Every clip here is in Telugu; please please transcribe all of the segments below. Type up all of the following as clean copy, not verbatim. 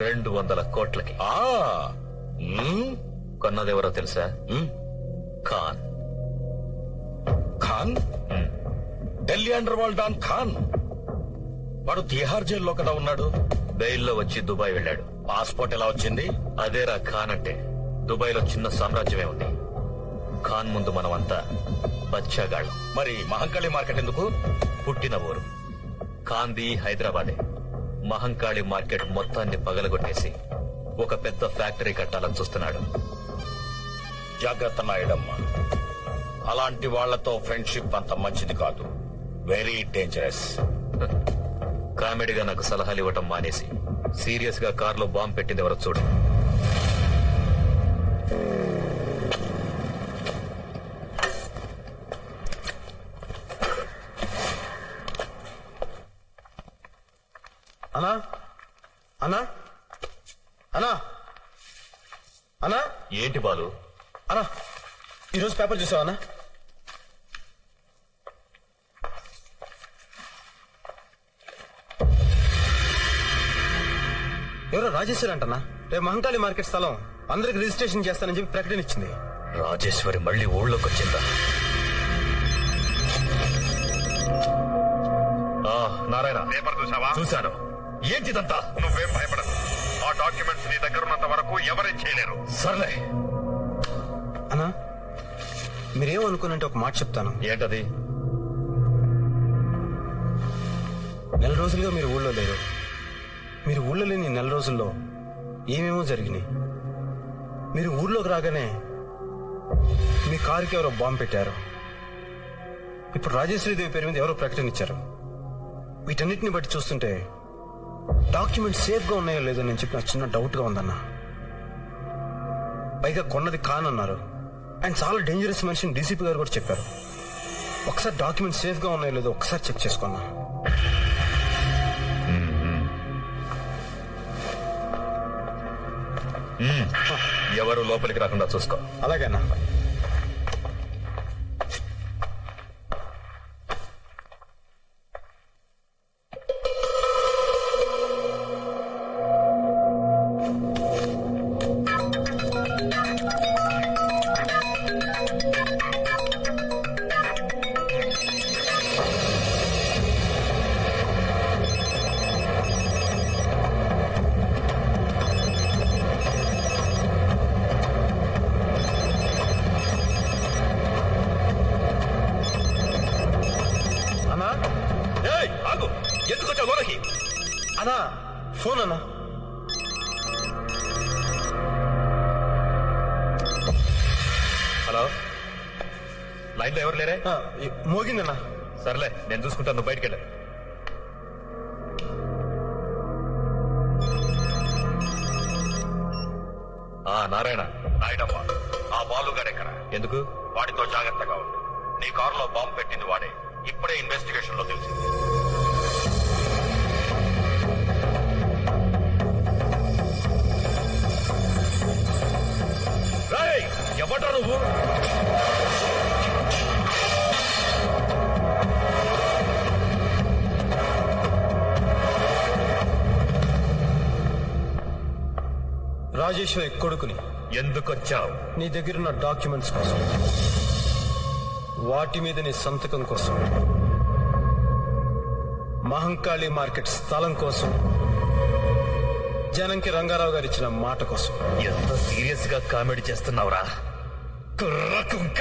200 కోట్లకి. కొన్నదెవరో తెలుసా? Khan. Khan? Delhi underworld don Khan. వాడు తిహార్ జైల్లో కదా ఉన్నాడు. బెయిల్లో వచ్చి దుబాయ్ వెళ్ళాడు. పాస్పోర్ట్ ఎలా వచ్చింది? అదేరా ఖాన్ అంటే. దుబాయ్ లో చిన్న సామ్రాజ్యమే ఉంది. ఖాన్ ముందు మనమంతా బచ్చాగాళ్ళం. మరి మహంకాళి మార్కెట్ ఎందుకు? పుట్టిన ఊరు ఖాన్ది హైదరాబాదే. మహంకాళి మార్కెట్ మొత్తాన్ని పగలగొట్టేసి ఒక పెద్ద ఫ్యాక్టరీ కట్టాలని చూస్తున్నాడు. జాగ్రత్త నాయుడమ్మ, అలాంటి వాళ్లతో ఫ్రెండ్షిప్ అంత మంచిది కాదు. Very dangerous. కామెడీగా నాకు సలహాలు ఇవ్వటం మానేసి సీరియస్ గా కారులో బాంబు పెట్టింది ఎవరో చూడు. అన్నా అన్నా అన్నా అన్నా. ఏంటి బాలు? అన్నా, ఈరోజు పేపర్ చూసావా అన్నా? ఎవరో రాజేశ్వరి అంటనా రేపు మహంకాళి మార్కెట్ స్థలం అందరికి రిజిస్ట్రేషన్ చేస్తానని చెప్పి ప్రకటన ఇచ్చింది. రాజేశ్వరి మళ్ళీ ఊళ్ళోకి వచ్చిందా? నారాయణ, పేపర్ చూసావా? చూశాను. ఏంటిదంతా? నువ్వేం భయపడకు. ఆ డాక్యుమెంట్స్ నీ దగ్గర ఉన్నంత వరకు ఎవరేం చేయలేరు. సర్లే. అన్నా, మీరేమనుకున్నంటే ఒక మాట చెప్తాను. ఏంటది? నెల రోజులుగా మీరు ఊళ్ళో లేరు. మీరు ఊళ్ళో లేని నెల రోజుల్లో ఏమేమో జరిగినాయి. మీరు ఊర్లోకి రాగానే మీ కారుకి ఎవరో బాంబు పెట్టారు. ఇప్పుడు రాజేశ్వరీదేవి పేరు మీద ఎవరో ప్రకటన ఇచ్చారు. వీటన్నిటిని బట్టి చూస్తుంటే డాక్యుమెంట్స్ సేఫ్ గా ఉన్నాయో లేదో నేను చెప్పి నాకు చిన్న డౌట్ గా ఉందన్నా. పైగా కొన్నది ఖాన్ అన్నారు. అండ్ చాలా డేంజరస్ మనిషిని డీసీపీ గారు కూడా చెప్పారు. ఒకసారి డాక్యుమెంట్స్ సేఫ్ గా ఉన్నాయో లేదో ఒకసారి చెక్ చేసుకున్నా. ఎవరు లోపలికి రాకుండా చూసుకో. అలాగేనా? అన్నా, ఫోన్ అన్నా. హలో, లైన్ లో ఎవరు లేరే? మోగిందన్నా. సర్లే, నేను చూసుకుంటాను. నువ్వు బయటికి వెళ్ళా. నారాయణ. నాయుడమ్మ, ఆ బాలుగాడు ఎక్కడ? ఎందుకు? వాడితో జాగ్రత్తగా ఉండు. నీ కారులో బాంబు పెట్టింది వాడే. ఇప్పుడే ఇన్వెస్టిగేషన్ లో తెలిసింది. ఎవడ్రా నువ్వు? రాజేశ్వరి కొడుకుని. ఎందుకొచ్చావు? నీ దగ్గరున్న డాక్యుమెంట్స్ కోసం, వాటి మీద నీ సంతకం కోసం, మహంకాళి మార్కెట్ స్థలం కోసం, జనంకి రంగారావు గారు ఇచ్చిన మాట కోసం. ఎంత సీరియస్ గా కామెడీ చేస్తున్నావురా కుర్ర కుంక?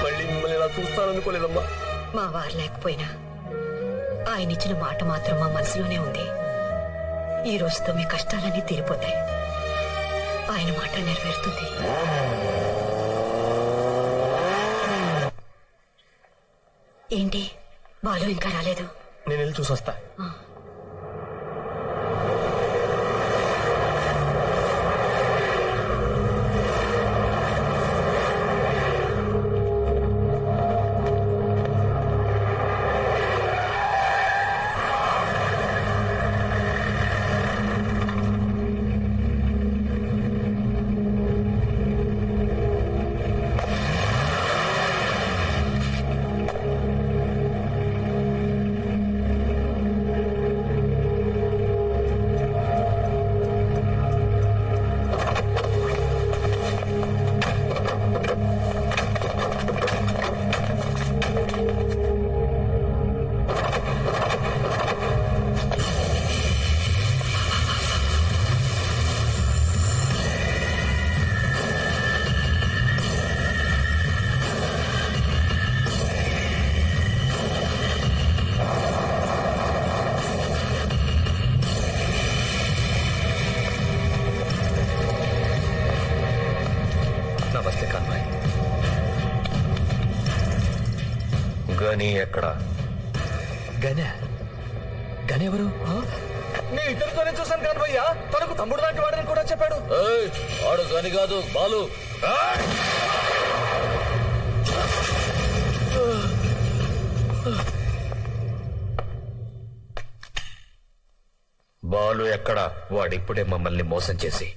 మళ్ళీ మిమ్మల్ని ఇలా చూస్తాననుకోలేదమ్మా. మా వారు లేకపోయినా ఆయన ఇచ్చిన మాట మాత్రం మా మనసులోనే ఉంది. ఈ రోజుతో మీ కష్టాలన్నీ తీరిపోతాయి. ఆయన మాట నెరవేరుతుంది. ఏంటి బాలు ఇంకా రాలేదు? నేను వెళ్ళి చూసొస్తా. నమస్తే కాన్వాయ్. గని ఎక్కడ? గనే గనే ఎవరు? నేను ఇద్దరితోనే చూసాను కాదు భయ్యా. తనకు తమ్ముడు లాంటి వాడని కూడా చెప్పాడు. వాడు గని కాదు, బాలు. బాలు ఎక్కడ? వాడిప్పుడే మమ్మల్ని మోసం చేసి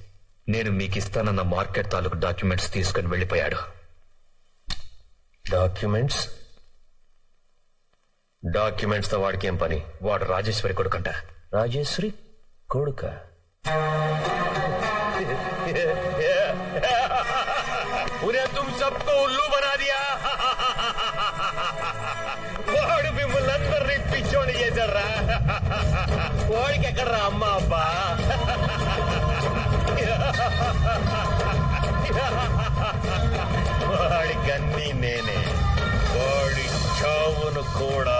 నేను మీకు ఇస్తానన్న మార్కెట్ తాలూకు డాక్యుమెంట్స్ తీసుకుని వెళ్ళిపోయాడు. డాక్యుమెంట్స్? డాక్యుమెంట్స్ తో వాడికి ఏం పని? వాడు రాజేశ్వరి కొడుకంట. రాజేశ్వరి కొడుక? उन्हें तुम सबको उल्लू बना दिया. వాడు మిమ్మల్ని అందరినీ పిచ్చోడి చేశారా? వాడికి ఎక్కడరా అమ్మ అబ్బా? వాడికి అన్నీ నేనే. వాడి చావును కూడా